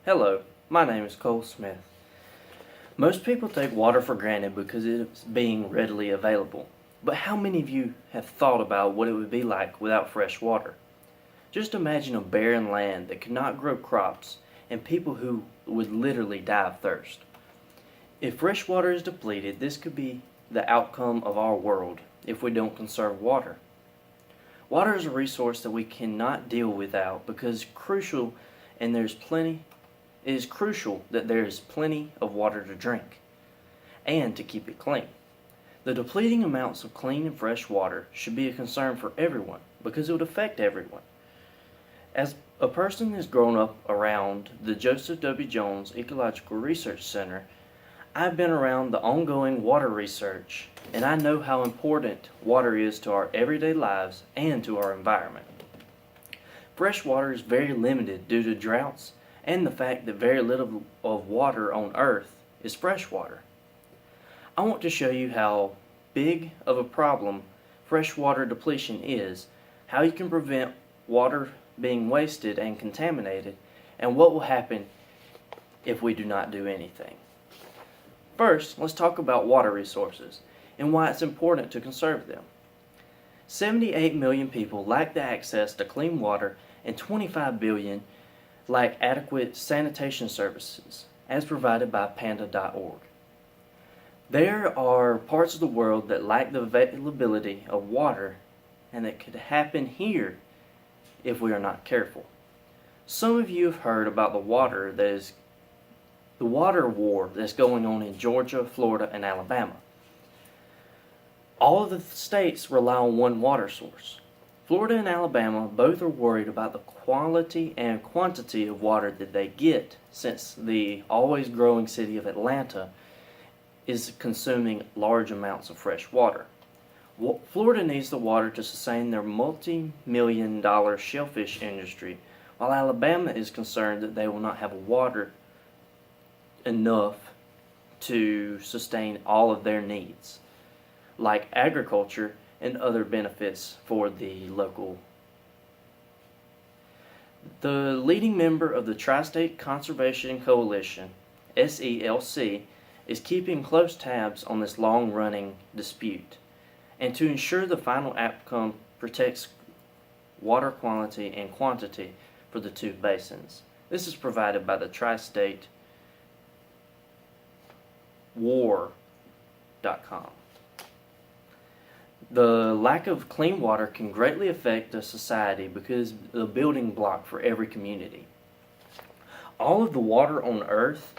Hello, my name is Cole Smith. Most people take water for granted because it's being readily available. But how many of you have thought about what it would be like without fresh water? Just imagine a barren land that could not grow crops and people who would literally die of thirst. If fresh water is depleted, this could be the outcome of our world if we don't conserve water. Water is a resource that we cannot deal without because it is crucial that there is plenty of water to drink and to keep it clean. The depleting amounts of clean and fresh water should be a concern for everyone because it would affect everyone. As a person has grown up around the Joseph W. Jones Ecological Research Center, I've been around the ongoing water research, and I know how important water is to our everyday lives and to our environment. Fresh water is very limited due to droughts and the fact that very little of water on Earth is fresh water. I want to show you how big of a problem freshwater depletion is, how you can prevent water being wasted and contaminated, and what will happen if we do not do anything. First, let's talk about water resources and why it's important to conserve them. 78 million people lack the access to clean water and 25 billion lack adequate sanitation services as provided by panda.org. There are parts of the world that lack the availability of water, and that could happen here if we are not careful. Some of you have heard about the water war that's going on in Georgia, Florida, and Alabama. All of the states rely on one water source. Florida and Alabama both are worried about the quality and quantity of water that they get, since the always growing city of Atlanta is consuming large amounts of fresh water. Florida needs the water to sustain their multi-million-dollar shellfish industry, while Alabama is concerned that they will not have water enough to sustain all of their needs, like agriculture and other benefits for the local. The leading member of the Tri-State Conservation Coalition, SELC, is keeping close tabs on this long-running dispute, and to ensure the final outcome protects water quality and quantity for the two basins. This is provided by the Tri-State War.com. The lack of clean water can greatly affect a society because it's the building block for every community. All of the water on Earth,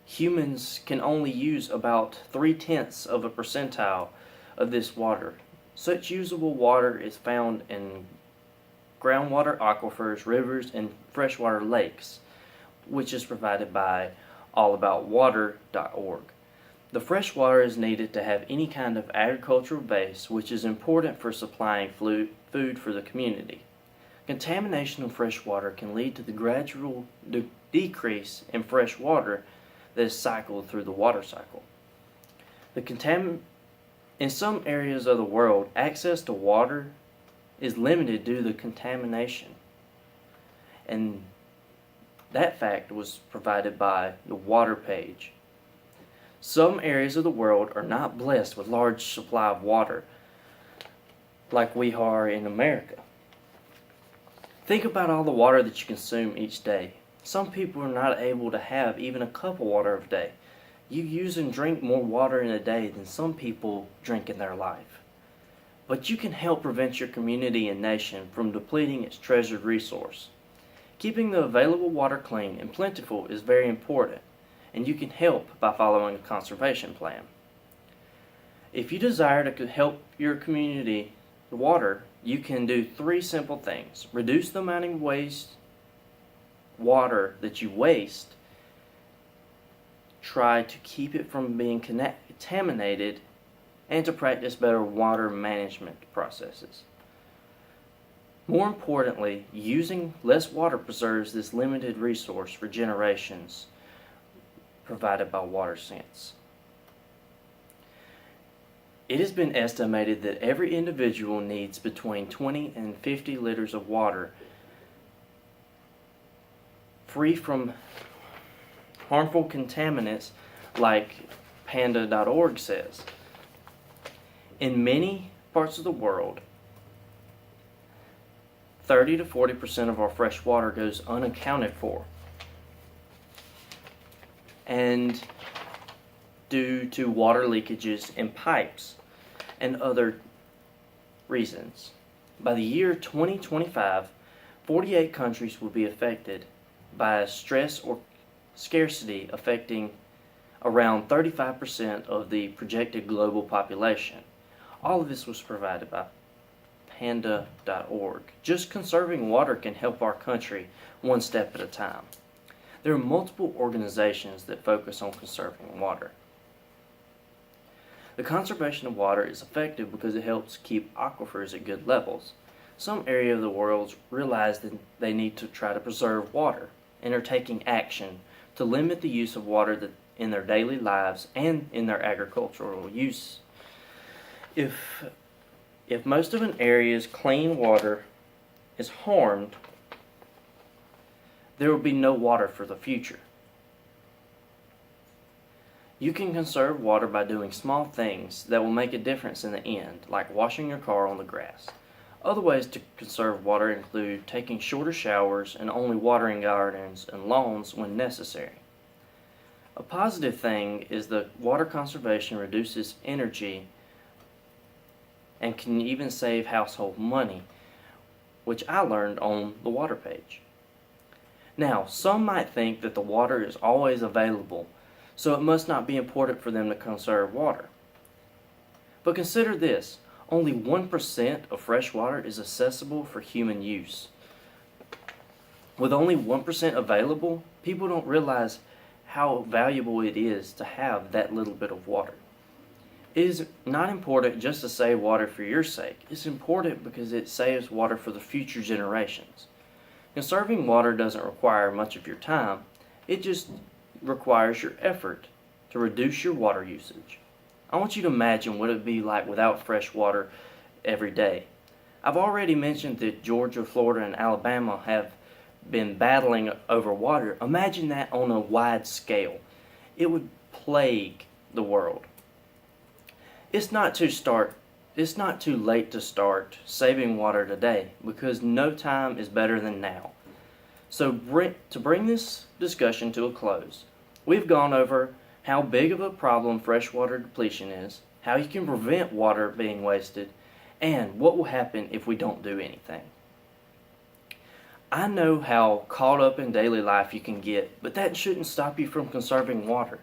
humans can only use about 0.3 of a percentile of this water. Such usable water is found in groundwater aquifers, rivers, and freshwater lakes, which is provided by allaboutwater.org. The fresh water is needed to have any kind of agricultural base, which is important for supplying food for the community. Contamination of fresh water can lead to the gradual decrease in fresh water that is cycled through the water cycle. In some areas of the world, access to water is limited due to the contamination, and that fact was provided by the Water Page. Some areas of the world are not blessed with large supply of water like we are in America. Think about all the water that you consume each day. Some people are not able to have even a cup of water a day. You use and drink more water in a day than some people drink in their life. But you can help prevent your community and nation from depleting its treasured resource. Keeping the available water clean and plentiful is very important, and you can help by following a conservation plan. If you desire to help your community water, you can do 3 simple things. Reduce the amount of water that you waste. Try to keep it from being contaminated, and to practice better water management processes. More importantly, using less water preserves this limited resource for generations, provided by WaterSense. It has been estimated that every individual needs between 20 and 50 liters of water free from harmful contaminants like panda.org says. In many parts of the world, 30 to 40% of our fresh water goes unaccounted for, and due to water leakages in pipes and other reasons. By the year 2025, 48 countries will be affected by stress or scarcity, affecting around 35% of the projected global population. All of this was provided by panda.org. Just conserving water can help our country one step at a time. There are multiple organizations that focus on conserving water. The conservation of water is effective because it helps keep aquifers at good levels. Some areas of the world realize that they need to try to preserve water and are taking action to limit the use of water in their daily lives and in their agricultural use. If most of an area's clean water is harmed, there will be no water for the future. You can conserve water by doing small things that will make a difference in the end, like washing your car on the grass. Other ways to conserve water include taking shorter showers and only watering gardens and lawns when necessary. A positive thing is that water conservation reduces energy and can even save household money, which I learned on the water page. Now, some might think that the water is always available, so it must not be important for them to conserve water. But consider this, only 1% of fresh water is accessible for human use. With only 1% available, people don't realize how valuable it is to have that little bit of water. It is not important just to save water for your sake. It's important because it saves water for the future generations. Conserving water doesn't require much of your time. It just requires your effort to reduce your water usage. I want you to imagine what it would be like without fresh water every day. I've already mentioned that Georgia, Florida, and Alabama have been battling over water. Imagine that on a wide scale. It would plague the world. It's not too late to start saving water today, because no time is better than now. So to bring this discussion to a close, we've gone over how big of a problem freshwater depletion is, how you can prevent water being wasted, and what will happen if we don't do anything. I know how caught up in daily life you can get, but that shouldn't stop you from conserving water.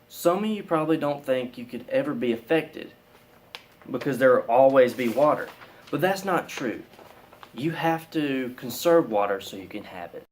Some of you probably don't think you could ever be affected because there will always be water, but that's not true. You have to conserve water so you can have it.